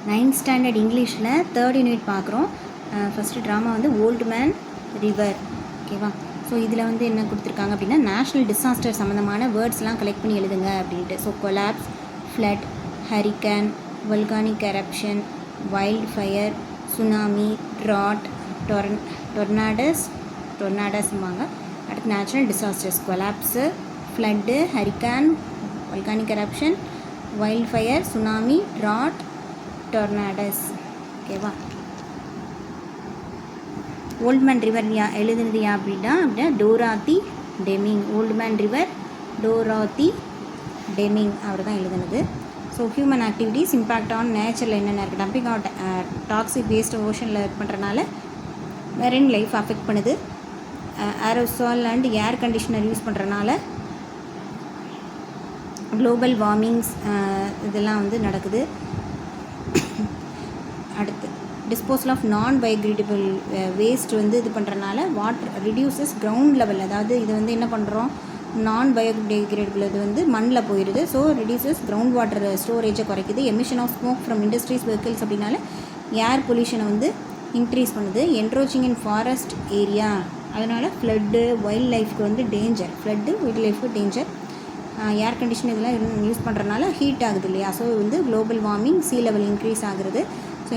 9th standard இங்கிலீஷில் 3rd unit பார்க்குறோம். First drama வந்து ஓல்டு மேன் ரிவர். ஓகேவா? ஸோ இதில் வந்து என்ன கொடுத்துருக்காங்க அப்படின்னா, நேஷ்னல் டிசாஸ்டர் சம்மந்தமான வேர்ட்ஸ்லாம் கலெக்ட் பண்ணி எழுதுங்க அப்படின்ட்டு. So collapse, flood, hurricane, volcanic eruption, wild fire, tsunami, drought, டொர்னாடஸ்ம்பாங்க. அடுத்து natural disasters collapse, flood, hurricane, volcanic eruption, wild fire, tsunami, drought, tornadoes. ஓகேவா? ஓல்ட்மேன் ரிவர் எழுதுனது அப்படின்னா Dorothy Deming. Old man river Dorothy Deming அவர் தான் எழுதுனது. So human activities impact on நேச்சரில் என்னென்ன இருக்குது, டம்பிங் அவுட் டாக்ஸிக் வேஸ்ட் ஓஷனில் இது பண்ணுறனால மெரைன் லைஃப் அஃபெக்ட் பண்ணுது. Aerosol and air conditioner use பண்ணுறனால குளோபல் வார்மிங்ஸ் இதெல்லாம் வந்து நடக்குது. அடுத்து disposal of non biodegradable waste வந்து இது பண்ணுறனால வாட்டர் ரிடியூசஸ் கிரவுண்ட் லெவல். அதாவது இது வந்து என்ன பண்ணுறோம், நான் பயோடிகிரேடபிள் இது வந்து மண்ணில் போயிடுது. ஸோ ரிடியூசஸ் கிரவுண்ட் வாட்டர் ஸ்டோரேஜை குறைக்குது. Emission of smoke from industries vehicles அப்படின்னால ஏர் பொல்யூஷனை வந்து இன்க்ரீஸ் பண்ணுது. என்ட்ரோச்சிங் இன் ஃபாரஸ்ட் ஏரியா, அதனால் ஃப்ளட்டு வைல்ட் லைஃப்க்கு வந்து டேஞ்சர். ஃப்ளட்டு வைல்ட் லைஃப்க்கு டேஞ்சர். ஏர் கண்டிஷன் இதெல்லாம் யூஸ் பண்ணுறதுனால ஹீட் ஆகுது இல்லையா? ஸோ வந்து global warming, sea level increase ஆகுறது. ஸோ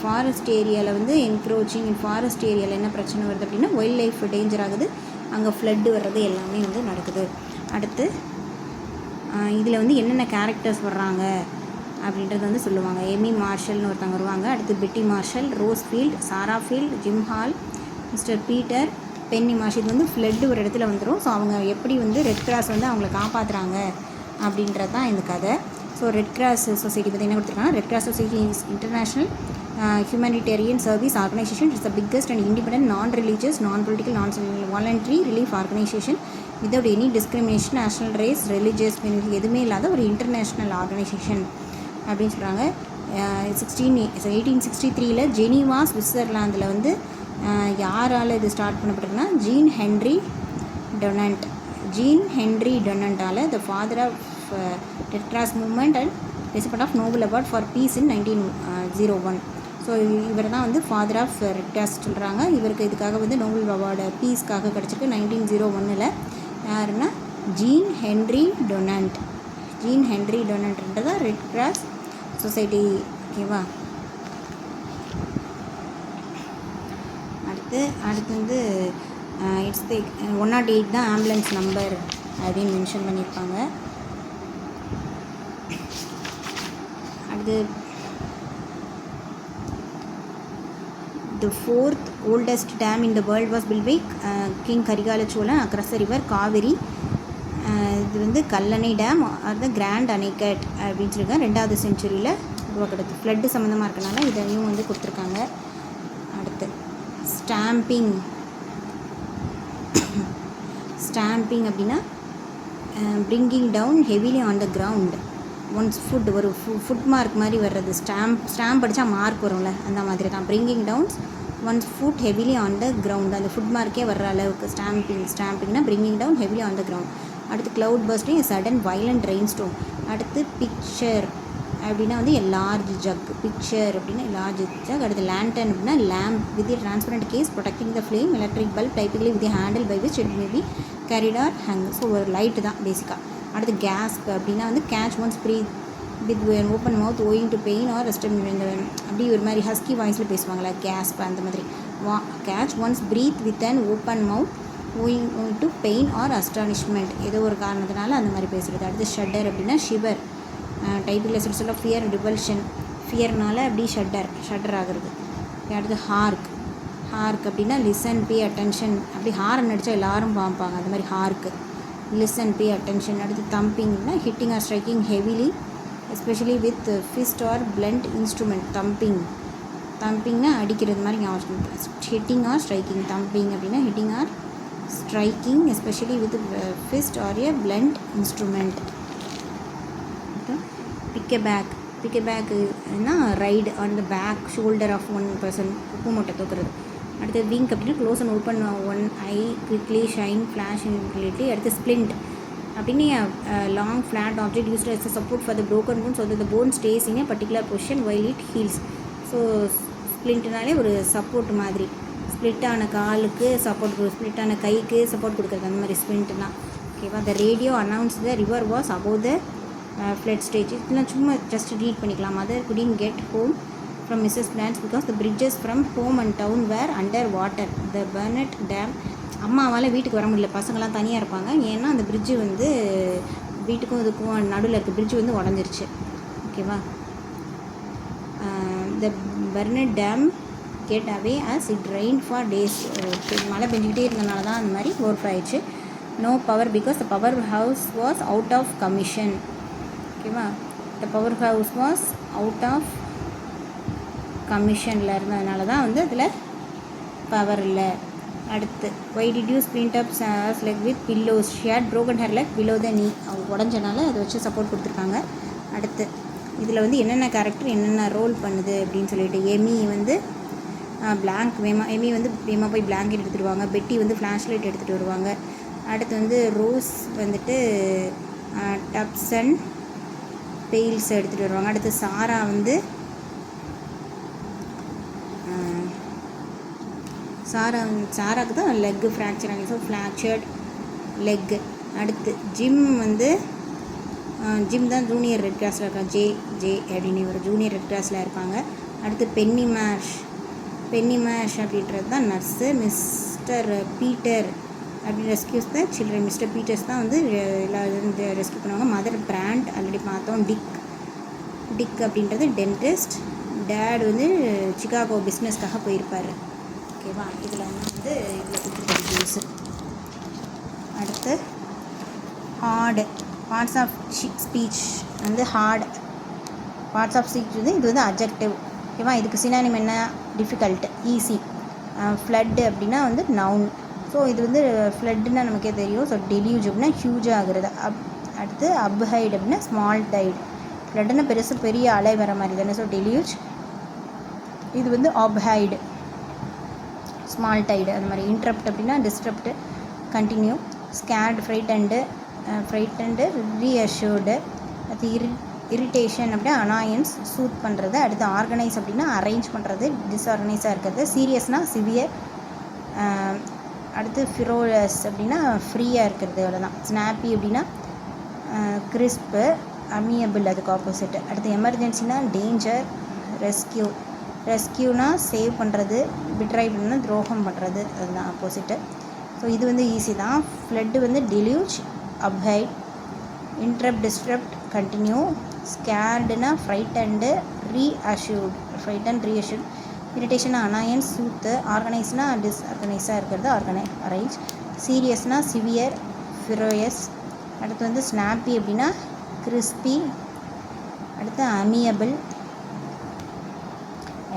ஃபாரஸ்ட் ஏரியாவில் வந்து என்க்ரோச்சிங் இன் ஃபாரஸ்ட் ஏரியாவில் என்ன பிரச்சனை வருது அப்படின்னா வைல்ட் லைஃப் டேஞ்சர் ஆகுது. அங்கே ஃப்ளட்டு வர்றது எல்லாமே வந்து நடக்குது. அடுத்து இதில் வந்து என்னென்ன கேரக்டர்ஸ் வர்றாங்க அப்படின்றது வந்து சொல்லுவாங்க. எமி மார்ஷல்னு ஒருத்தவங்க வருவாங்க. அடுத்து Betty Marshall, Rose Field, Sarah Field, Jim Hall, mister Peter, Benny Marshall. இது வந்து ஃப்ளட்டு ஒரு இடத்துல வந்துடும். ஸோ அவங்க எப்படி வந்து ரெட் கிராஸ் வந்து அவங்கள காப்பாற்றுறாங்க அப்படின்றது தான் இந்த கதை. ஸோ ரெட் கிராஸ் சொசைட்டி பற்றி என்ன கொடுத்துருக்காங்கன்னா, red cross society is international humanitarian service organisation. It's the biggest and independent நான் ரிலீஜியஸ், நான் பொலிட்டிக்கல், நான் voluntary relief organisation without any discrimination, national race, religious எதுவுமே இல்லாத ஒரு இன்டர்நேஷ்னல் ஆர்கனைசேஷன் அப்படின்னு சொல்கிறாங்க. 1863 ஜெனீவா சுவிட்சர்லாந்தில் வந்து யாரால் இது ஸ்டார்ட் பண்ணப்பட்டிருக்குன்னா ஜீன் ஹென்ரி டொனண்டால் the father of red cross movement and recipient of Nobel award for peace in 1901. So இவர் தான் வந்து ஃபாதர் ஆஃப் ரெட் கிராஸ் சொல்கிறாங்க. இவருக்கு இதுக்காக வந்து நோபல் அவார்டு பீஸ்க்காக கிடச்சிருக்கு 1901. யாருன்னா ஜீன் ஹென்ரி டொனண்ட்ன்றதான் ரெட் கிராஸ் சொசைட்டி. ஓகேவா? அடுத்து வந்து இட்ஸ் தி 108 தான் ஆம்புலன்ஸ் நம்பர் அப்படின்னு மென்ஷன் பண்ணியிருப்பாங்க. அடுத்து the fourth oldest dam in the world was built by King Karigala Cholan across the river Kaveri. இது வந்து Kallanai dam or the Grand Anicut அப்படின்னு சொல்லியிருக்காங்க. 2வது செஞ்சுரியில் உருவாக்கிறது. ஃப்ளட்டு சம்மந்தமாக இருக்கனால இதையும் வந்து கொடுத்துருக்காங்க. அடுத்து ஸ்டாம்பிங் அப்படின்னா bringing down heavily on the ground one's foot, ஒரு ஃபுட் மார்க் மாதிரி வர்றது. ஸ்டாம்ப் படித்தா மார்க் வரும்ல, அந்த மாதிரி தான். Bringing downs one's foot heavily on the ground, அந்த ஃபுட் மார்க்கே வர்ற அளவுக்கு ஸ்டாம்பிங்னா bringing down heavily on the ground. அடுத்து cloud bursting, sudden violent rain storm. அடுத்து பிக்சர் அப்படின்னா வந்து லார்ஜ் ஜக். பிக்சர் அப்படின்னா லார்ஜ் ஜக். அடுத்து லேண்டன் அப்படின்னா lamp with transparent case protecting the flame, electric bulb typically with handle by which it may be carried or hung. So ஒரு light தான் பேசிக்காக. அடுத்து கேஸ்ப் அப்படின்னா வந்து catch one's breath with open mouth owing to pain or ரெஸ்டம். இந்த அப்படி ஒரு மாதிரி ஹஸ்கி வாய்ஸில் பேசுவாங்களா, கேஸ்ப் அந்த மாதிரி. Catch one's breath with an open mouth owing to pain or astonishment, ஏதோ ஒரு காரணத்தினால அந்த மாதிரி பேசுகிறது. அடுத்து ஷட்டர் அப்படின்னா ஷிவர், டைப்பில் சில ஃபியர், ரிவல்ஷன், ஃபியர்னால அப்படி ஷட்டர் ஆகுறது. அடுத்து ஹார்க் அப்படின்னா லிசன், பே அட்டென்ஷன். அப்படி ஹாரன் அடித்தா எல்லாரும் பார்ப்பாங்க, அந்த மாதிரி ஹார்க்கு, லிசன், பே அட்டென்ஷன். அடுத்து தம்பிங்னா hitting or striking heavily especially with fist or blunt instrument. தம்பிங்னா அடிக்கிறது மாதிரி ஞாபகம். Hitting or striking. தம்பிங் அப்படின்னா hitting or striking especially with fist or a blunt instrument. Pick a பேக்னா ride on the back shoulder of one person, உப்பு மூட்டை தூக்குறது. அடுத்து விங்க் அப்படின்னா close and open one eye, quickly shine, flash இன்க்ளீட்லி. அடுத்து splint அப்படின்னு long flat object used as a support for the broken bone so that the bone stays in a particular position while it heals. So ஸ்ப்ளிண்ட்னாலே ஒரு support மாதிரி, ஸ்ப்ளிட்டான காலுக்கு support, ஸ்ப்ளிட்டான கைக்கு support கொடுக்குறது, அந்த மாதிரி ஸ்ப்ளிண்ட்னா. ஓகேவா. The radio announce the river was above the flood stage. இதெல்லாம் சும்மா ஜஸ்ட் ரீட் பண்ணிக்கலாம். Mother couldn't get home from Mrs. Plants because the bridges from home and town were under water. The Burnett Dam. அம்மாவால் வீட்டுக்கு வர முடியல, பசங்களாம் தனியாக இருப்பாங்க. ஏன்னா அந்த பிரிட்ஜு வந்து வீட்டுக்கும் இதுக்கும் நடுவில் இருக்க பிரிட்ஜு வந்து உடஞ்சிருச்சு. ஓகேவா. த பர்னட் dam get away as it rain for days. மழை பெஞ்சிக்கிட்டே இருந்தனால தான் அந்த மாதிரி ஓவர் ஆயிடுச்சு. No power because the power house was out of commission. ஓகேவா. The power house was out of கமிஷனில் இருந்ததுனால தான் வந்து அதில் பவர் இல்லை. அடுத்து why did you splint up சாஸ் leg with pillows. She had broken her leg below the knee. அவங்க உடஞ்சனால அதை வச்சு சப்போர்ட் கொடுத்துருக்காங்க. அடுத்து இதில் வந்து என்னென்ன கேரக்டர் என்னென்ன ரோல் பண்ணுது அப்படின்னு சொல்லிட்டு, எமி வந்து எமி வந்து வேமா போய் பிளாங்கெட் எடுத்துகிட்டு வருவாங்க. பெட்டி வந்து ஃப்ளாஷ் லைட் எடுத்துகிட்டு வருவாங்க. அடுத்து வந்து ரோஸ் வந்துட்டு டப்ஸ் அண்ட் பெயில்ஸ் எடுத்துகிட்டு வருவாங்க. அடுத்து சாரா வந்து சாராவுக்கு தான் லெக்கு ஃப்ராக்சர் ஆகி, ஸோ ஃப்ராக்சர்ட் லெக்கு. அடுத்து ஜிம் தான் ஜூனியர் ரெட் கிராஸில் இருக்காங்க. ஜே அப்படின்னு ஒரு ஜூனியர் ரெட் கிராஸில் இருப்பாங்க. அடுத்து பென்னி மேஷ் அப்படின்றது தான் நர்ஸு. மிஸ்டர் பீட்டர் அப்படி rescues the children. Mister Peters தான் வந்து எல்லா இதுவும் ரெஸ்கியூ பண்ணுவாங்க. மதர் பிராண்ட் ஆல்ரெடி பார்த்தோம். டிக் அப்படின்றது டென்டிஸ்ட். டேட் வந்து சிகாகோ பிஸ்னஸ்க்காக போயிருப்பார். ஓகேவா. இதில் வந்து இதில் கொடுத்துருக்க டீட்டெயில்ஸு. அடுத்து பார்ட்ஸ் ஆஃப் ஸ்பீச் வந்து பார்ட்ஸ் ஆஃப் ஸ்பீச் வந்து இது வந்து அட்ஜெக்டிவ். ஓகேவா. இதுக்கு சினானிம் என்ன? Difficult, easy. ஃப்ளட் அப்படின்னா வந்து நவுன். ஸோ இது வந்து ஃப்ளட்னா நமக்கே தெரியும். ஸோ டெலியூஜ் அப்படின்னா ஹியூஜ் ஆகுறது. அடுத்து அப்ஹைட் அப்படின்னா ஸ்மால் டைட். ஃப்ளட்னா பெரிய அலை வர மாதிரி தானே. ஸோ டெலியூஜ். இது வந்து அப்ஹைடு, ஸ்மால் டைடு அந்த மாதிரி. இன்ட்ரப்ட் அப்படின்னா டிஸ்டர்ப்டு, கண்டினியூ. ஸ்கேர்டு, ஃப்ரைட்டண்டு, ரீஅஷ்யூர்டு. அது இரிட்டேஷன் அப்படின்னா அனாயன்ஸ், சூத் பண்ணுறது. அடுத்து ஆர்கனைஸ் அப்படின்னா அரேஞ்ச் பண்ணுறது, டிஸ்ஆர்கனைஸாக இருக்கிறது. சீரியஸ்னால் சிவியர். அடுத்து ஃபிரோலஸ் அப்படின்னா ஃப்ரீயாக இருக்கிறது, அவ்வளோதான். ஸ்னாப்பி அப்படின்னா கிறிஸ்பு, அமியபிள் அதுக்கு ஆப்போசிட்டு. அடுத்து எமர்ஜென்சினா டேஞ்சர், ரெஸ்கியூனா சேவ் பண்ணுறது, பிட்ரை பண்ணா துரோகம் பண்ணுறது, அதுதான் ஆப்போசிட்டு. ஸோ இது வந்து ஈஸி தான். ஃப்ளட்டு வந்து டெலியூஜ், அப்ஹைட். Interrupted, disturbed, continue. ஸ்கேர்டுனா ஃப்ரைட்டண்டு, ரீஅஷ்யூர்ட். இரிட்டேஷனா அனாயன்ஸ், சூத்து. ஆர்கனைஸ்னா டிஸ்ஆர்கனைஸாக இருக்கிறது, அரேஞ்ச். சீரியஸ்னா சிவியர், ஃபிரோயஸ். அடுத்து வந்து ஸ்னாப்பி அப்படின்னா கிறிஸ்பி. அடுத்து அமியபிள்.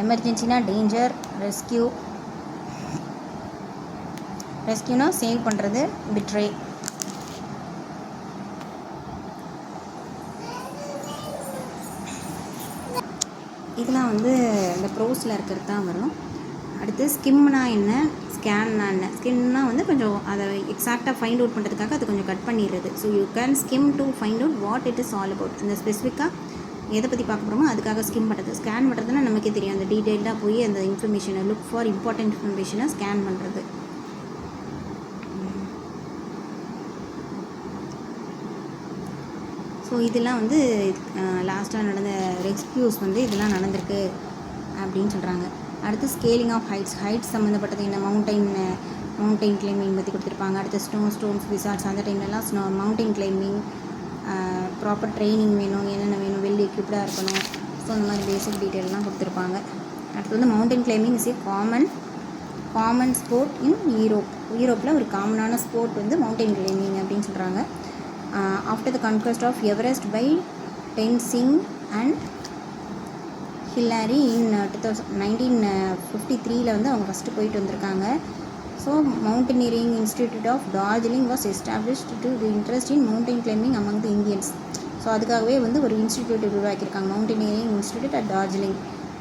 எமர்ஜென்சினா டேஞ்சர், ரெஸ்கியூனா சேவ் பண்ணுறது, பிட்ரே. இதெல்லாம் வந்து இந்த ப்ரோஸில் இருக்கிறது தான் வரும். அடுத்து ஸ்கிம்னா என்ன, ஸ்கேன்னா என்ன. ஸ்கிம்னா வந்து கொஞ்சம் அதை எக்ஸாக்டாக ஃபைண்ட் அவுட் பண்ணுறதுக்காக அது கொஞ்சம் கட் பண்ணிடுறது. So you can skim to find out what it is all about. அந்த ஸ்பெசிஃபிக்காக எதை பற்றி பார்க்க போகிறோமோ அதுக்காக ஸ்கிம் பண்ணுறது. ஸ்கேன் பண்ணுறதுன்னா நமக்கே தெரியும், அந்த டீட்டெயில்டாக போய் அந்த இன்ஃபர்மேஷனை லுக் ஃபார் இம்பார்ட்டன்ட் இன்ஃபர்மேஷனை ஸ்கேன் பண்ணுறது. ஸோ இதெல்லாம் வந்து லாஸ்ட்டாக நடந்த ரெஸ்கியூஸ் வந்து இதெல்லாம் நடந்திருக்கு அப்படின்னு சொல்கிறாங்க. அடுத்து ஸ்கேலிங் ஆஃப் ஹைட்ஸ் சம்மந்தப்பட்டது என்ன, மவுண்டைன் கிளைம்பிங் பற்றி கொடுத்துருப்பாங்க. அடுத்து ஸ்டோன்ஸ் விசார்ட்ஸ் அந்த டைம்லலாம் மவுண்டைன் கிளைம்பிங் ப்ராப்பர் ட்ரைனிங் வேணும், என்னென்ன வேணும், வெல் எக்யூப்டாக இருக்கணும். ஸோ அந்த மாதிரி பேசிக் டீட்டெயிலெலாம் கொடுத்துருப்பாங்க. அடுத்து வந்து mountain climbing is a common sport in யூரோப்பில் ஒரு காமனான ஸ்போர்ட் வந்து மவுண்டைன் கிளைம்பிங் அப்படின்னு சொல்கிறாங்க. After the conquest of Everest by Tenzing and Hillary in 1953 வந்து அவங்க ஃபஸ்ட்டு போயிட்டு வந்திருக்காங்க. So mountaineering institute of Darjeeling was established to the interest in mountain climbing among the Indians. So அதுக்காகவே வந்து ஒரு இன்ஸ்டிடியூட் உருவாக்கியிருக்காங்க, mountaineering institute at Darjeeling.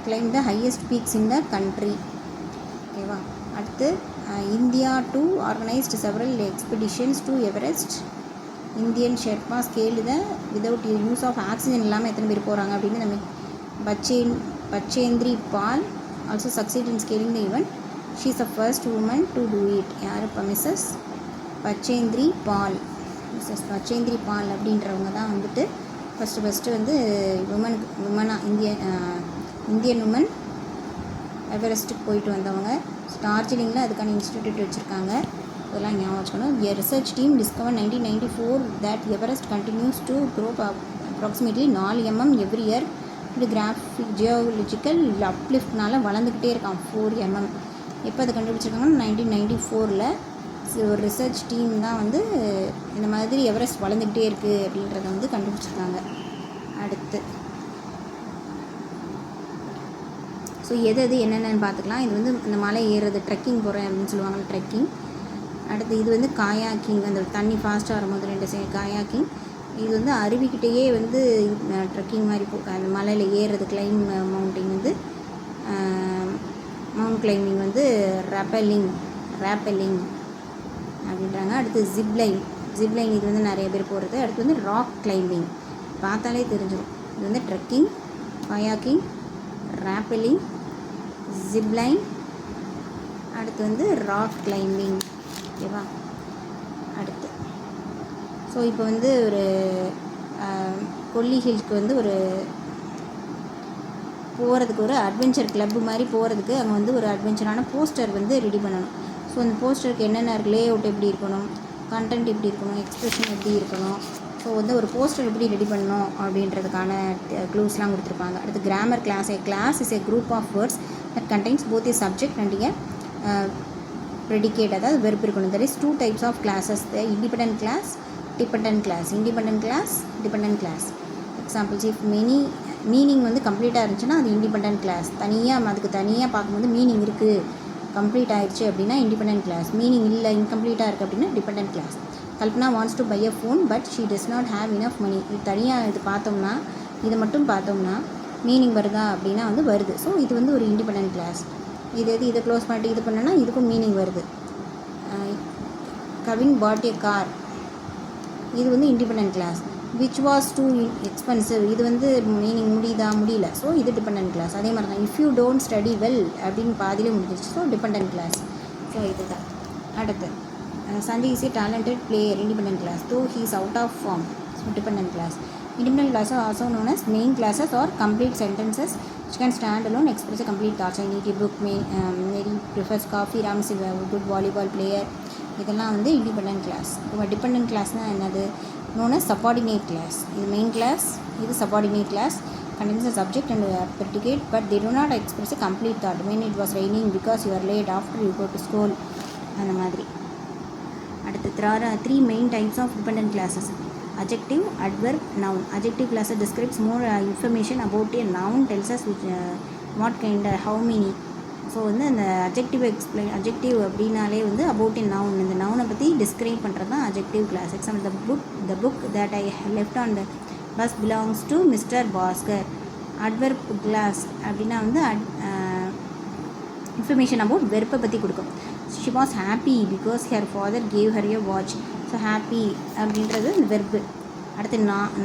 Climb the highest peaks in the country. ஓகேவா. அடுத்து India to organised several expeditions to Everest Indian Sherpa scale இதை without use of oxygen இல்லாமல் எத்தனை பேர் போகிறாங்க அப்படின்னு நம்ம Bachendri Pal also succeed in scaling the event. She is the first woman to do it. யார் இப்போ மிஸ்ஸஸ் பச்சேந்திரி பால். பச்சேந்திரி பால் அப்படின்றவங்க தான் வந்துட்டு ஃபஸ்ட்டு வந்து இந்தியன் உமன் எவரெஸ்ட்டுக்கு போயிட்டு வந்தவங்க. டார்ஜிலிங்கில் அதுக்கான இன்ஸ்டிடியூட் வச்சுருக்காங்க. இதெல்லாம் ஞாபகம் வச்சுக்கணும். A research team discovered 1994 that Everest continues to grow approximately 4 mm every year. இது ஜியோலஜிக்கல் அப்லிஃப்ட்னால வளர்ந்துக்கிட்டே இருக்கான் 4 mm. எப்போ அதை கண்டுபிடிச்சிருக்காங்கன்னா 1994 ஒரு ரிசர்ச் டீம் தான் வந்து இந்த மாதிரி எவரெஸ்ட் வளர்ந்துக்கிட்டே இருக்குது அப்படின்றத வந்து கண்டுபிடிச்சிருக்காங்க. அடுத்து ஸோ எது என்னென்னு பார்த்துக்கலாம். இது வந்து இந்த மலை ஏறுறது ட்ரெக்கிங் போகிறேன் அப்படின்னு சொல்லுவாங்க, ட்ரெக்கிங். அடுத்து இது வந்து காயாக்கிங், அந்த தண்ணி ஃபாஸ்ட்டாக வரும்போது 2 காயாக்கிங். இது வந்து அருவிக்கிட்டேயே வந்து ட்ரெக்கிங் மாதிரி அந்த மலையில் ஏறுறது மவுண்டிங் வந்து மவுண்ட் கிளைம்பிங் வந்து ரேப்பலிங் அப்படின்றாங்க. அடுத்து ஜிப்லைன் இது வந்து நிறைய பேர் போகிறது. அடுத்து வந்து ராக் கிளைம்பிங், பார்த்தாலே தெரிஞ்சிடும். இது வந்து ட்ரெக்கிங், காயாக்கிங், ரேப்பலிங், ஜிப்லைன், அடுத்து வந்து ராக் கிளைம்பிங். ஓகேவா? அடுத்து ஸோ இப்போ வந்து ஒரு கொல்லி ஹில்ஸ்க்கு வந்து ஒரு போகிறதுக்கு ஒரு அட்வென்ச்சர் கிளப்பு மாதிரி போகிறதுக்கு அங்கே வந்து ஒரு அட்வென்ச்சரான போஸ்டர் வந்து ரெடி பண்ணணும். ஸோ அந்த போஸ்டருக்கு என்னென்ன இருக்குது, லே அவுட் எப்படி இருக்கணும், கண்டென்ட் எப்படி இருக்கணும், எக்ஸ்ப்ரெஷன் எப்படி இருக்கணும், ஸோ வந்து ஒரு போஸ்டர் எப்படி ரெடி பண்ணணும் அப்படின்றதுக்கான க்ளூஸ்லாம் கொடுத்துருப்பாங்க. அடுத்து grammar clause. A clause is a group of words that contains both a subject and a predicate, அதாவது வெர்ப் இருக்கணும். there is 2 types of classes, the independent class, dependent class. examples, if meaning வந்து கம்ப்ளீட்டாக இருந்துச்சுன்னா அது independent class. அதுக்கு தனியாக பார்க்கும்போது meaning இருக்குது, கம்ப்ளீட் ஆகிடுச்சு அப்படின்னா இண்டிபெண்டன்ட் கிளாஸ். மீனிங் இல்லை, இன்கம்ப்ளீட்டாக இருக்குது அப்படின்னா dependent clause. Kalpana wants to buy a phone but she does not have enough money. இது தனியாக இதை மட்டும் பார்த்தோம்னா மீனிங் வருதா அப்படின்னா வந்து வருது. ஸோ இது வந்து ஒரு இண்டிபெண்டன்ட் கிளாஸ். இதை க்ளோஸ் பண்ணிட்டு இது பண்ணனா இதுக்கும் மீனிங் வருது. கவின் பாட் ஏ கார், இது வந்து independent class. Which was two expensive, இது வந்து மீனிங் முடியல. ஸோ இது டிபெண்டன்ட் கிளாஸ். அதே மாதிரி தான் if you don't study well அப்படின்னு பாதியிலே முடிஞ்சிச்சு. So dependent clause. ஸோ இதுதான். அடுத்து Sanjay is a talented player, independent clause. Though he is out of form, so dependent clause. Independent classes are also known as main classes or complete sentences which can stand alone, express a complete thoughts. I need a book, Mary prefers coffee, Ram is a good volleyball player. இதெல்லாம் வந்து independent class. இப்போ dependent கிளாஸ்னால் என்னது? known as subordinate class. இது main clause, இது subordinate class. contains a subject and a predicate but they do not express a complete thought. when it was raining because you are late after you go to school, அந்த மாதிரி. அடுத்து there are 3 main types of dependent classes. Adjective, adverb, noun. Adjective class describes more information about a noun, tells us which what kind, how many. So வந்து அந்த adjective அப்படின்னாலே வந்து about a noun, இந்த நவுனை பற்றி describe பண்ணுறது தான் adjective clause. Example, the book that I left on the bus belongs to mister Bhaskar. Adverb clause அப்படின்னா வந்து இன்ஃபர்மேஷன் அபவுட் வெர்ப்பை பற்றி கொடுக்கும். She was happy because her father gave her a watch. So happy அப்படின்றது இந்த verb. அடுத்து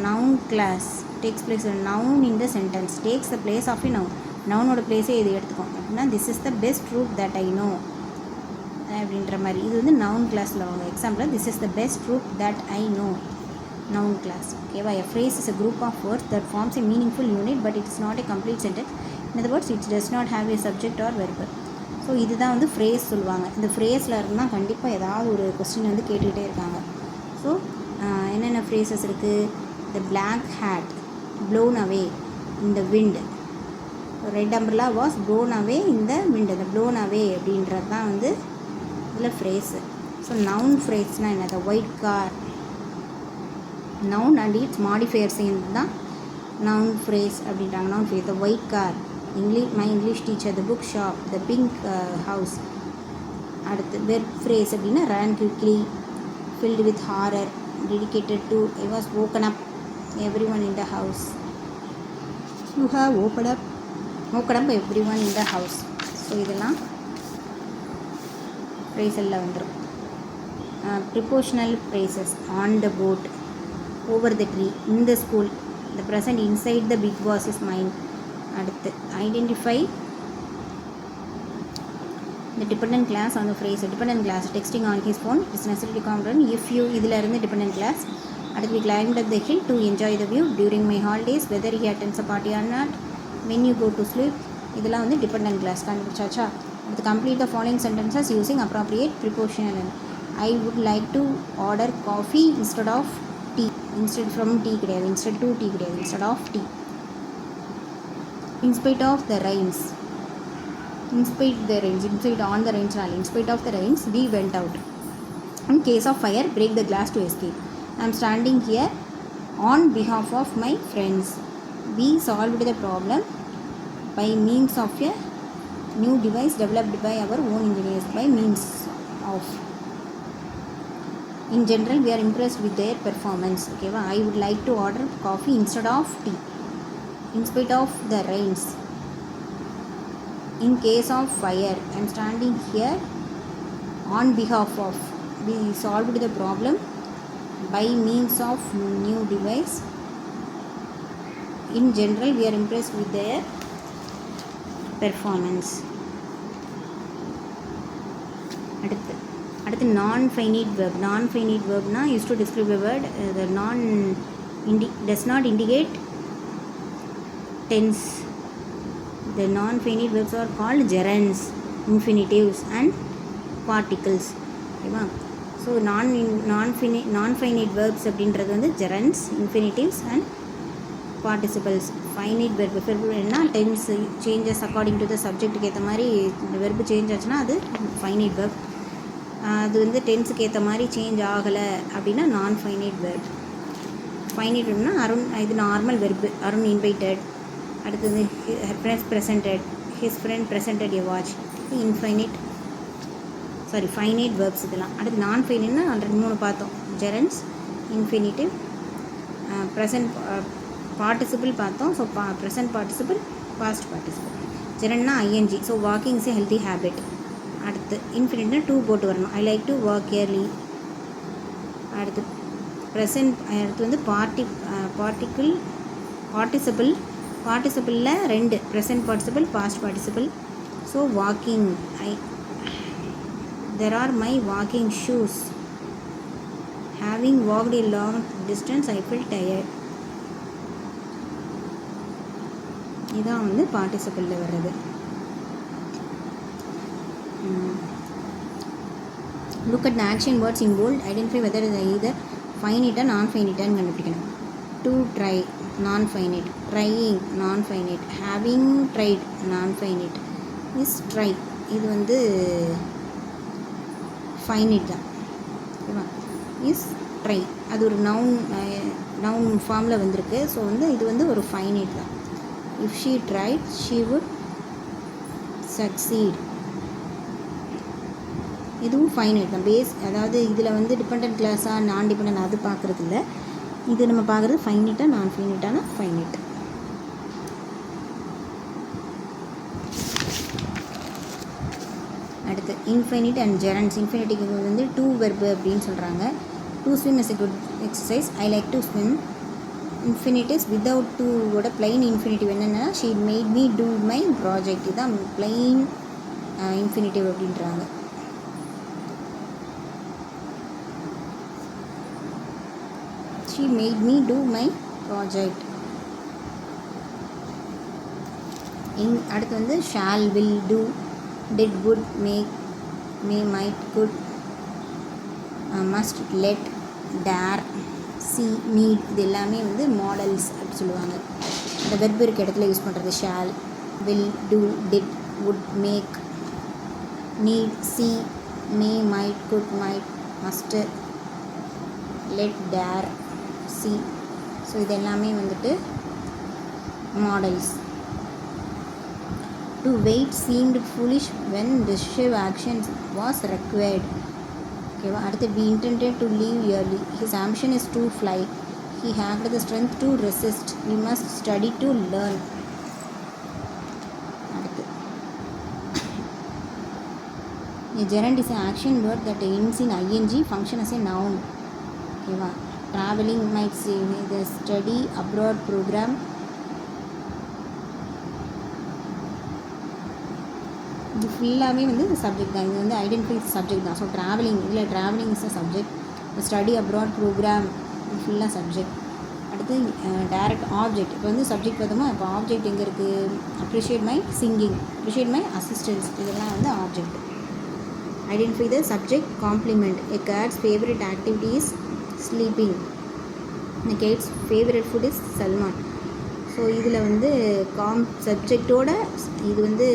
noun clause takes place, noun in the sentence takes the place of a noun. நவுனோட பிளேஸே இது எடுத்துக்கும் அப்படின்னா this is the best route that I no அப்படின்ற மாதிரி. இது வந்து நவுன் கிளாஸில் வாங்க. Example, this is the best route that I know, noun clause. ஓகேவா? A phrase is a group of words that forms a meaningful unit but it is not a complete sentence. In other words, it does not have a subject or verb. So இதுதான் வந்து phrase சொல்லுவாங்க. இந்த ஃப்ரேஸில் இருந்தால் கண்டிப்பாக ஏதாவது ஒரு question வந்து கேட்டுக்கிட்டே இருக்காங்க. ஸோ என்னென்ன ஃப்ரேசஸ் இருக்குது? The black hat blown away in the wind. Red umbrella was blown away in the wind. அந்த ப்ளோன் அவே அப்படின்றது தான் வந்து இதில் ஃப்ரேஸு. ஸோ நவுன் ஃப்ரேஸ்னால் என்ன? The white car, noun and its modifier சேர்ந்து தான் நவுன் ஃப்ரேஸ் அப்படின்றாங்க. Noun phrase, the white car, my English teacher, the book shop, the pink house. அடுத்து வெர்ப் ஃப்ரேஸ் அப்படின்னா run quickly, filled with horror, dedicated to, I was woken up, every one in the house, you have woken up every one in the house. So இதெல்லாம் ஃப்ரேஸில் வந்துடும். Prepositional phrases, on the boat, over the tree, in the school, the present inside the big boss's mind. அடுத்து identify the dependent class on the phrase dependent class texting on his phone is necessary component if you இதில் இருந்து dependent class. அடுத்து we climbed up the hill to enjoy the view during my holidays whether he attends a party or not when you go to sleep. இதெல்லாம் வந்து dependent class கண்டுபிடிச்சாச்சா. அடுத்து complete the following sentences using appropriate prepositional. I would like to order coffee instead of tea. Instead from tea கிடையாது, instead to tea கிடையாது, instead of tea. In spite of the rains, in spite on the rains, in spite of the rains we went out. In case of fire break the glass to escape. I am standing here on behalf of my friends. We solved the problem by means of a new device developed by our own engineers. By means of, in general we are impressed with their performance. Okay, I would like to order coffee instead of tea. In spite of the rains, in case of fire, I am standing here on behalf of, we solved the problem by means of new device. In general we are impressed with their performance. அடுத்து non finite verb. Non finite verbனா use to describe a word the does not indicate tense. The non-finite verbs are called gerunds, infinitives and particles. ஓகேவா. So non-finite verbs அப்படின்றது வந்து gerunds, infinitives and participles. finite verb என்ன tense changes according to the subjectக்கு ஏற்ற மாதிரி இந்த verb change ஆச்சுன்னா அது finite verb. அது வந்து டென்ஸுக்கு ஏற்ற மாதிரி சேஞ்ச் ஆகலை அப்படின்னா non-finite verb. finite verbனா அருண், இது நார்மல் verb. அருண் இன்வைட்டட். அடுத்தது her friends presented, his friend presented a watch. finite verbs இதெல்லாம். அடுத்து நான் ஃபைனைட்னா ஆல்ரெடி 3 பார்த்தோம். gerunds, infinitive, present participle பார்த்தோம். So present participle, past participle. gerundனா ing. So walking is a healthy habit. அடுத்து infiniteனா to போட்டு வரணும். I like to walk early. அடுத்து present, அடுத்து வந்து participle ரெண்டு present participle, past participle. So walking, there are my walking shoes. Having walked a long distance I felt tired. இதான் வந்து participle வர்றது. Look at the action words in bold. Identify whether it is either finite or non-finite ன்னு கண்டுபிடிக்கணும். To try, non-finite. Trying, non-finite. Having tried, non-finite. Is try, இது வந்து finite தான். ஓகேவா. Is try, அது ஒரு நவுன் ஃபார்மில் வந்திருக்கு. ஸோ வந்து இது வந்து ஒரு finite தான். If she tried, she would succeed. இதுவும் ஃபைனைட் தான். பேஸ், அதாவது இதில் வந்து டிபெண்டன்ட் கிளாஸாக நான் டிபெண்டன்ட் அது பார்க்குறது இல்லை. இது நம்ம பார்க்குறது ஃபைனைட்டாக நான் ஃபைனைட்டான ஃபைனைட். அடுத்து இன்ஃபைனைட் அண்ட் ஜெரண்ட்ஸ். இன்ஃபைனைட்டுக்கு வந்து டூ வெர்பு அப்படின்னு சொல்கிறாங்க. To swim is a good exercise. I like to swim. Infinitives without டூவோட பிளைன் இன்ஃபினிட்டிவ் என்னென்னா she made me do my project. இதுதான் பிளைன் இன்ஃபினிட்டிவ் அப்படின்றாங்க. She made me do my project. அடுத்து வந்து shall, will, do, did, would, make, may, might, could, must, let, dare, see, need. இது எல்லாமே வந்து models அப்படி சொல்லுவாங்க. இந்த வெர்பு இருக்க இடத்துல யூஸ் பண்ணுறது shall, will, do, did, would, make, need, see, may, might, could, might, must, let, dare, see. So இது எல்லாமே வந்துட்டு modals. To wait seemed foolish when decisive action was required. ஓகேவா. அடுத்து we intended to leave early. His ambition is to fly. He had the strength to resist. We must study to learn. அடுத்து a gerund is an action word that ends in ing, function as a noun. ஓகேவா. traveling might say the study abroad program. இது ஃபுல்லாகவே வந்து subject தான். இது வந்து identify subject தான். So travelling, இதில் travelling is a subject. Study abroad programme இது ஃபுல்லாக சப்ஜெக்ட். அடுத்து டைரக்ட் ஆப்ஜெக்ட். இப்போ வந்து சப்ஜெக்ட் பார்த்தோமா, இப்போ ஆப்ஜெக்ட் எங்கே இருக்குது? Appreciate my singing, appreciate my assistance, இதெல்லாம் வந்து object. Identify the subject complement. A cat's favourite activity is sleeping. இந்த cat's favourite food is salmon. So இதில் வந்து சப்ஜெக்டோட இது வந்து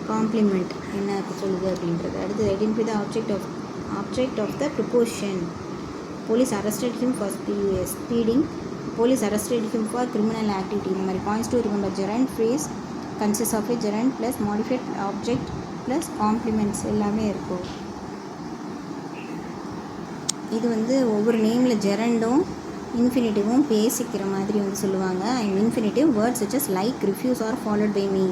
காம்ப்ளிமெண்ட் என்ன சொல்லுது அப்படின்றது. அடுத்து identify the object of the preposition. Police arrested him for speeding. Police arrested him for criminal activity. இந்த மாதிரி points to remember. Gerund phrase consist of a gerund plus modified object plus complements எல்லாமே இருக்கும். இது வந்து ஒவ்வொரு நேமில் ஜெரண்டும் இன்ஃபினிட்டிவும் பேசிக்கிற மாதிரி வந்து சொல்லுவாங்க. And infinitive words such as like, refuse or followed by me.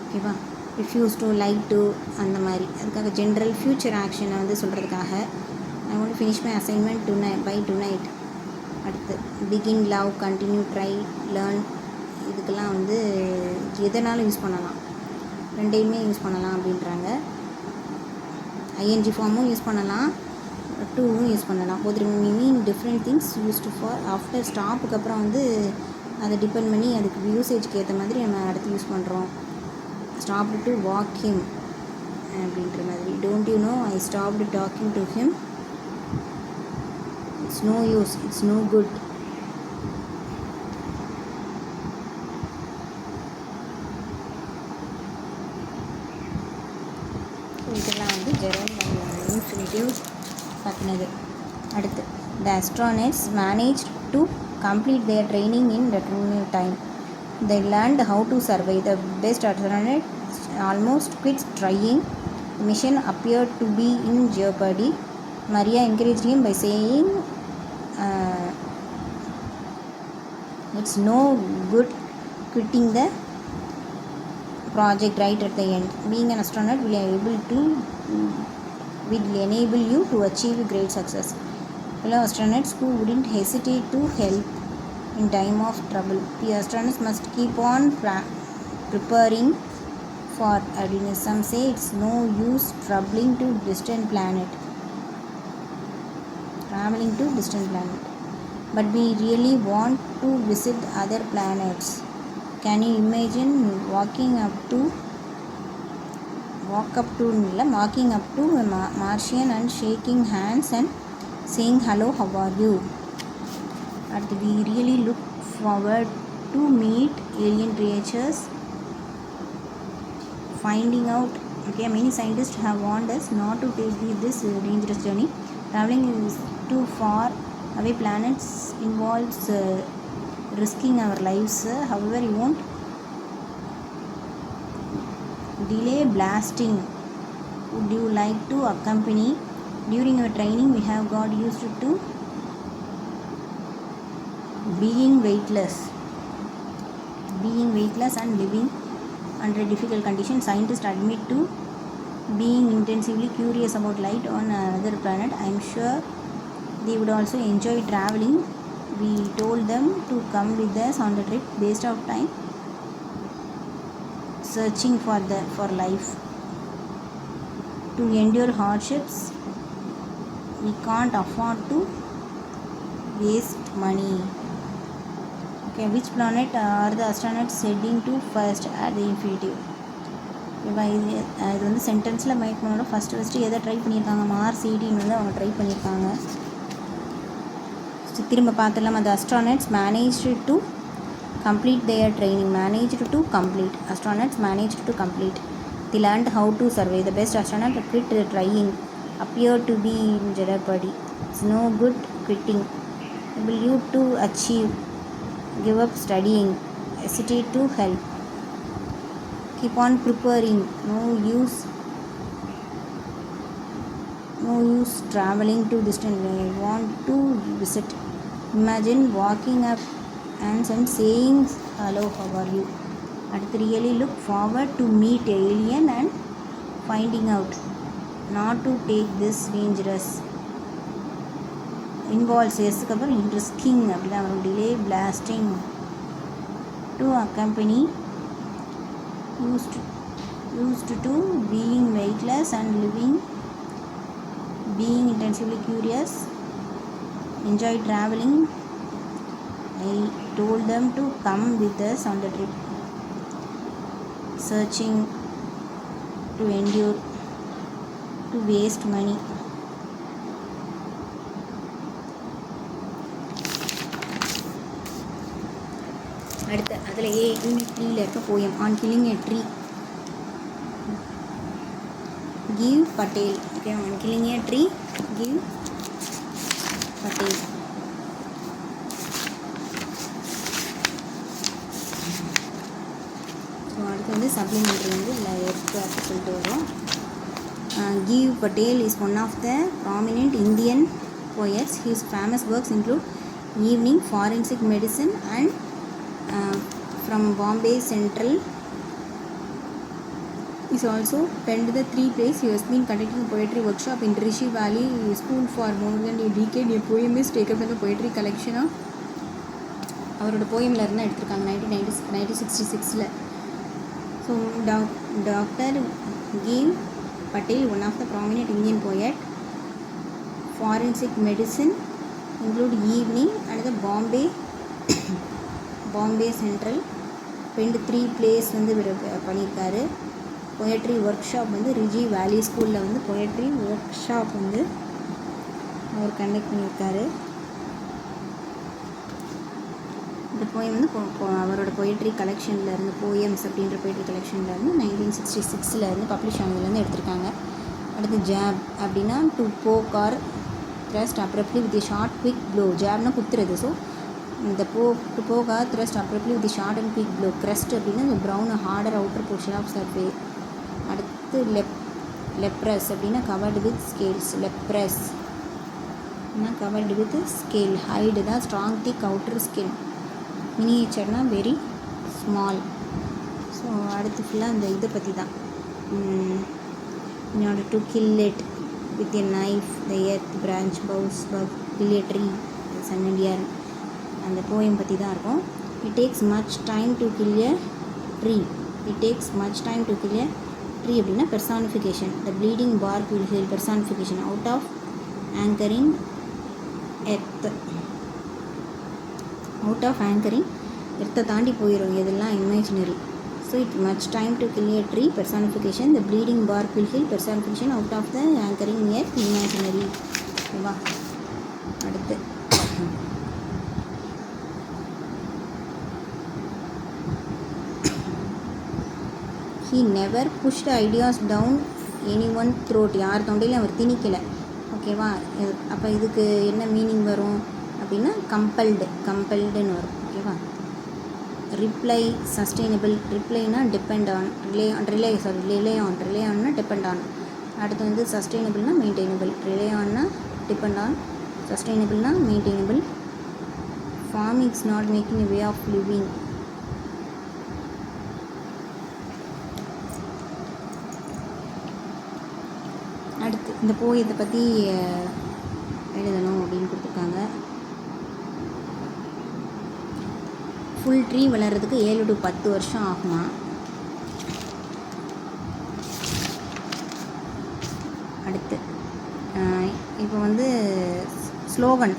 ஓகேவா? ரிஃப்யூஸ் டு, லைக் டு, அந்த மாதிரி. அதுக்காக ஜென்ரல் ஃப்யூச்சர் ஆக்ஷனை வந்து சொல்கிறதுக்காக I want to finish my assignment by tonight. அடுத்து begin, love, continue, try, learn, இதுக்கெல்லாம் வந்து எதனாலும் யூஸ் பண்ணலாம், ரெண்டையுமே யூஸ் பண்ணலாம் அப்படின்றாங்க. ஐஎன்ஜி ஃபார்மும் யூஸ் பண்ணலாம், டூவும் யூஸ் பண்ணலாம். Both meaning different things used for. After ஸ்டாப்புக்கு அப்புறம் வந்து அதை டிபெண்ட் பண்ணி அதுக்கு யூசேஜ்க்கு ஏற்ற மாதிரி நம்ம அடுத்து யூஸ் பண்ணுறோம். ஸ்டாப்டு டு வாக் ஹிம் அப்படின்ற மாதிரி. Don't you know I stopped talking to him. It's no use, it's no good. இதெல்லாம் வந்து ஜெரண்ட் அண்ட் இன்ஃபினிட்டிவ் பற்றினது. அடுத்து the astronauts manage to complete their training in determined time. They learned how to survive. The best astronaut almost quit trying. The mission appeared to be in jeopardy. Maria encouraged him by saying, it's no good quitting the project right at the end. Being an astronaut will enable you to achieve great success. Fellow astronauts who wouldn't hesitate to help in time of trouble. The astronauts must keep on preparing for happiness. Some say it's no use traveling to distant planet. But we really want to visit other planets. Can you imagine walking up to a Martian and shaking hands and saying hello, how are you? And we really look forward to meet alien creatures, finding out. Okay, many scientists have warned us not to take this dangerous journey. Traveling is too far away planets involves risking our lives. However, you won't delay blasting. Would you like to accompany? During our training, we have got used to being weightless and living under difficult conditions. Scientists admit to being intensively curious about light on another planet. I am sure they would also enjoy traveling. We told them to come with us on the trip. Waste of time searching for life. To endure hardships, we can't afford to waste money. Okay, which planet are the astronauts heading to first? At the infinitive. இப்போ இது வந்து சென்டென்ஸில் make பண்ணோட first எதை try பண்ணியிருக்காங்க? Mars 18 வந்து அவங்க try பண்ணியிருக்காங்க. திரும்ப பார்த்துடலாம். அந்த astronauts managed to complete their training. Astronauts managed to complete. They learned how to survive. The best astronaut quit trying. Appeared to be in jeopardy. It's no good quitting. Will you to achieve? Give up studying. Hesitate to help. Keep on preparing. No use traveling to distant place. Want to visit. Imagine walking up and saying hello, how are you? And really look forward to meet alien and finding out not to take this dangerous involves எஸ்க்கு அப்புறம் risking அப்படி தான் வரும். Delay blasting to accompany used to being weightless and living being intensively curious, enjoy traveling. I told them to come with us on the trip, searching to endure to waste money. அடுத்து அதில் unit 3ல இருக்க poem on killing a tree. give Patel. Okay, on killing a tree, give Patel. So அடுத்து வந்து supplementary வந்து இல்லை எடுத்து சொல்லிட்டு வரும். give Patel is one of the prominent Indian poets. His famous works include Evening, Forensic Medicine and from Bombay Central. Is also penned the 3 plays. He has been conducting a poetry workshop in Rishi Valley School for more than a decade. A poem is taken from the poetry collection of அவரோட போயமில் இருந்தால் எடுத்திருக்காங்க 1966ல். ஸோ doctor give Patel, one of the prominent Indian poet. Forensic medicine include Evening and the Bombay Central. penned 3 plays வந்து பண்ணியிருக்காரு. Poetry work shop வந்து ரிஜி வேலி ஸ்கூலில் வந்து பொயட்ரி ஒர்க் ஷாப் வந்து அவர் கண்டக்ட் பண்ணியிருக்காரு. இந்த போயம் வந்து அவரோட பொயட்ரி கலெக்ஷனில் இருந்து போயம்ஸ் அப்படின்ற பொயட்ரி கலெக்ஷனில் இருந்து 1966ல் இருந்து பப்ளிஷ் ஆனதுலேருந்து எடுத்திருக்காங்க. அடுத்து ஜாப் அப்படின்னா to poke or thrust abruptly with short quick blow. ஜாப்னா குத்துறது. ஸோ இந்த to poke or thrust abruptly with short and quick blow. Crust அப்படின்னா இந்த brown harder outer portion of surface. அடுத்து லெப்ரஸ் அப்படின்னா covered with scales. Leprous covered with scale. Hide தான் strong thick outer skin. மினியேச்சர்னா வெரி ஸ்மால். ஸோ அடுத்து ஃபுல்லாக அந்த இதை பற்றி தான். in order to kill it with a knife, the earth, branch, boughs, bug, kill a tree, sun and air. அந்த poem பற்றி தான் இருக்கும். it takes much time to kill a tree. it takes much time to kill a tree அப்படின்னா personification. the bleeding bark will heal. personification. out of anchoring earth. out of anchoring எர்த்தை தாண்டி போயிடும். இதெல்லாம் imaginary. so it much time to kill a tree. personification. the bleeding bark will heal. personification. out of the anchoring earth. imaginary. ஓகேவா? அடுத்து he never pushed ideas down anyone throat. யார் தொண்டையிலும் அவர் திணிக்கலை. ஓகேவா? அப்போ இதுக்கு என்ன மீனிங் வரும் அப்படின்னா கம்பல்டுன்னு வரும். ஓகேவா? Reply sustainable. ரிப்ளைனா டிபெண்ட் ஆன். ரிலே ஆன்னா டிபெண்ட் ஆன். அடுத்து வந்து சஸ்டெயினபிள்னா மெயின்டைனபிள். ரிலே ஆன்னா டிபெண்ட் ஆன். சஸ்டெயினபிள்னா maintainable. farming is not making a way of living. அடுத்து இந்த போயத்தை பற்றி எழுதணும் அப்படின்னு கொடுத்துருக்காங்க. ஃபுல் ட்ரீ வளர்கிறதுக்கு 7 to 10 வருஷம் ஆகுமா. அடுத்து இப்போ வந்து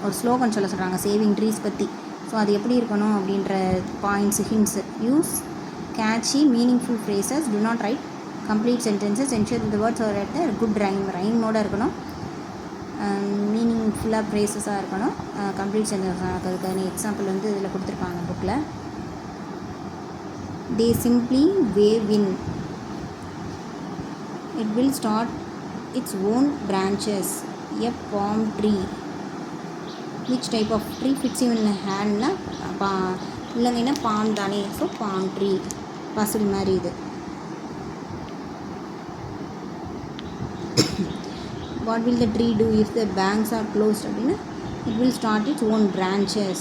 ஒரு ஸ்லோகன் சொல்ல சொல்கிறாங்க சேவிங் ட்ரீஸ் பற்றி. ஸோ அது எப்படி இருக்கணும் அப்படின்ற points hints. Use catchy meaningful phrases. Do not write complete sentences. ensure that the words are at a good rhyme-ஓட இருக்கணும். மீனிங்ஃபுல்லாக ஃப்ரேசஸாக இருக்கணும். கம்ப்ளீட் சென்டென்ஸாக இருக்கிறதுக்கான எக்ஸாம்பிள் வந்து இதில் கொடுத்துருப்பாங்க புக்கில். they simply wave in. it will start its own branches. a palm tree. which type of tree fits you in handனா இல்லைங்கன்னா palm தானே. ஸோ பாம் ட்ரீ. பசில் மாதிரி இது. what will the tree do if the banks are closed அப்படின்னா it will start its own branches.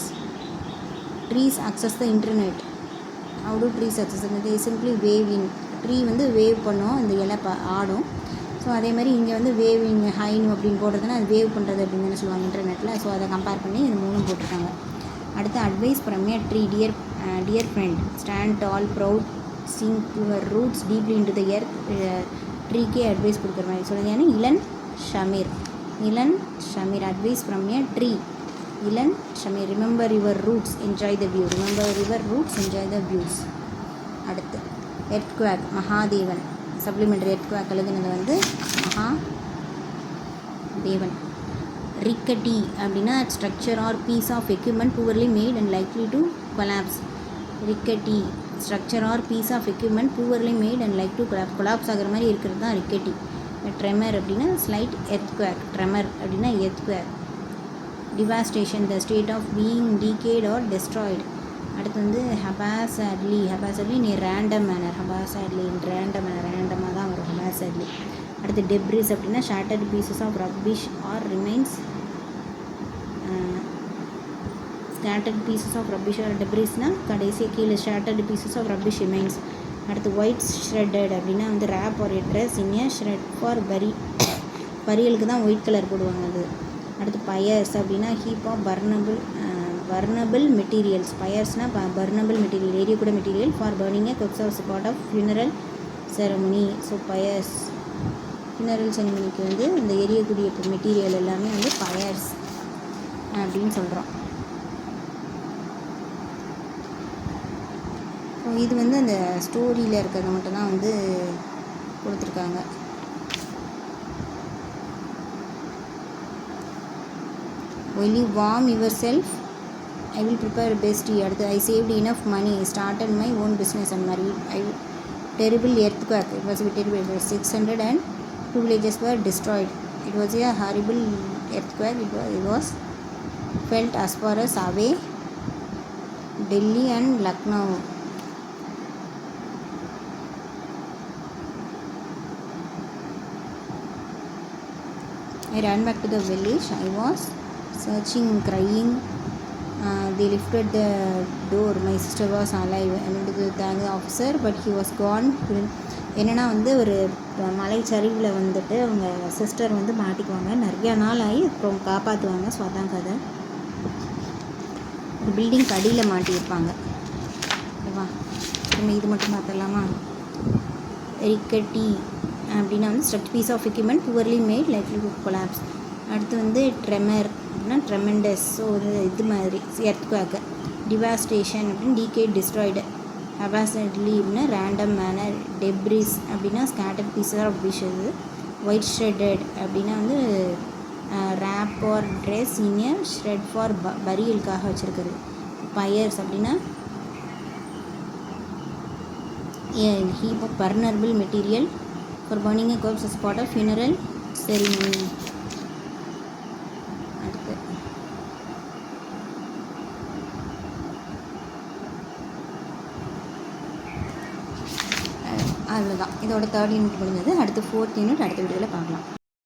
trees access the internet. how do trees access it? they simply wave in. tree வந்து wave பண்ணும். இந்த இலை ஆடும். So so அதே மாதிரி இங்கே வந்து வேவிங் ஹைனு அப்படின்னு போடுறதுன்னா அது வேவ் பண்ணுறது அப்படின்னு தானே சொல்லுவாங்க இன்டர்நெட்டில். ஸோ அதை கம்பேர் பண்ணி இது 3 போட்டிருக்காங்க. அடுத்து advice from a tree dear friend stand tall proud sink your roots deeply into the earth. ட்ரீக்கே அட்வைஸ் கொடுக்குற மாதிரி சொல்லுங்க. ஏன்னா Ilan Shamir advice from a tree. Ilan Shamir remember your roots enjoy the views. அடுத்து earthquake Mahadevan supplementary earthquake எழுதுனது வந்து Mahadevan. Rickety அப்படின்னா structure or piece of equipment poorly made and likely to collapse. Rickety structure or piece of equipment poorly made and like to collapse ஆகிற மாதிரி இருக்கிறது தான் rickety. Tremor அப்படின்னா slight earthquake. Tremor அப்படின்னா earthquake. Devastation the state of being decayed or destroyed. அடுத்து வந்து ஹபாசட்லி நீ random manor. ரேண்டமாக தான் வரும் ஹபாசட்லி. அடுத்து டெப்ரிஸ் அப்படின்னா shattered pieces of rubbish or remains. Scattered pieces of rubbish or டெப்ரிஸ்னால் கடைசியாக கீழே shattered pieces of rubbish remains. அடுத்து ஒயிட் ஷ்ரெட்டட் அப்படின்னா வந்து wrap or dress in a shred for பரியலுக்கு தான் ஒயிட் கலர் போடுவாங்க அது. அடுத்து பயர்ஸ் அப்படின்னா ஹீப் ஆஃப் பர்னபிள் மெட்டீரியல்ஸ். பயர்ஸ்னால் பர்னபிள் மெட்டீரியல் எரியக்கூட material for burning a cooks of spot of funeral ceremony. So pyres funeral செரமனிக்கு வந்து இந்த எரியக்கூடிய மெட்டீரியல் எல்லாமே வந்து பயர்ஸ் அப்படின்னு சொல்கிறோம். ஸோ இது வந்து அந்த ஸ்டோரியில் இருக்கிறது மட்டும்தான் வந்து கொடுத்துருக்காங்க. Will you warm yourself? I will prepare best tea. அடுத்து I saved enough money. I started my own business and married. Terrible earthquake. It was a terrible. 600 and 2 villages were destroyed. It was a horrible earthquake. It was felt as far as away Delhi and Lucknow. I ran back to the village. I was searching, crying. They lifted the door. My sister was alive. I went to thank the officer, but he was gone. என்னென்னா வந்து ஒரு மலைச்சரிவில் வந்துட்டு அவங்க sister வந்து மாட்டிக்குவாங்க. நிறையா நாள் ஆகி அப்புறம் காப்பாற்றுவாங்க. ஸோ அதான் கதை. ஒரு பில்டிங் அடியில் மாட்டியிருப்பாங்க. ஓகேவா? நம்ம இது மட்டும் பார்த்துடலாமா? ரிக்கட்டி அப்படின்னா வந்து struct piece of equipment poorly made likely to collapse. அடுத்து வந்து ட்ரெமர் அப்படின்னா ட்ரெமெண்டஸ். ஸோ ஒரு இது மாதிரி எர்த்குவேக். டிவாஸ்டேஷன் அப்படின்னு டீகேட் டிஸ்ட்ராய்டு. ஹபாசட்லி அப்படின்னா ரேண்டம் மேனர். டெப்ரிஸ் அப்படின்னா scattered pieces of wishes. White shredded அப்படின்னா வந்து wrap or dress in a shred for பரியலுக்காக வச்சுருக்குது. பயர்ஸ் அப்படின்னா heap of burnable material for burning a corpse as part of funeral ceremony. அடுத்து அவ்வளோதான். இதோட 3rd யூனிட் முடிஞ்சது. அடுத்து 4th யூனிட் அடுத்த வீடியோவில் பார்க்கலாம்.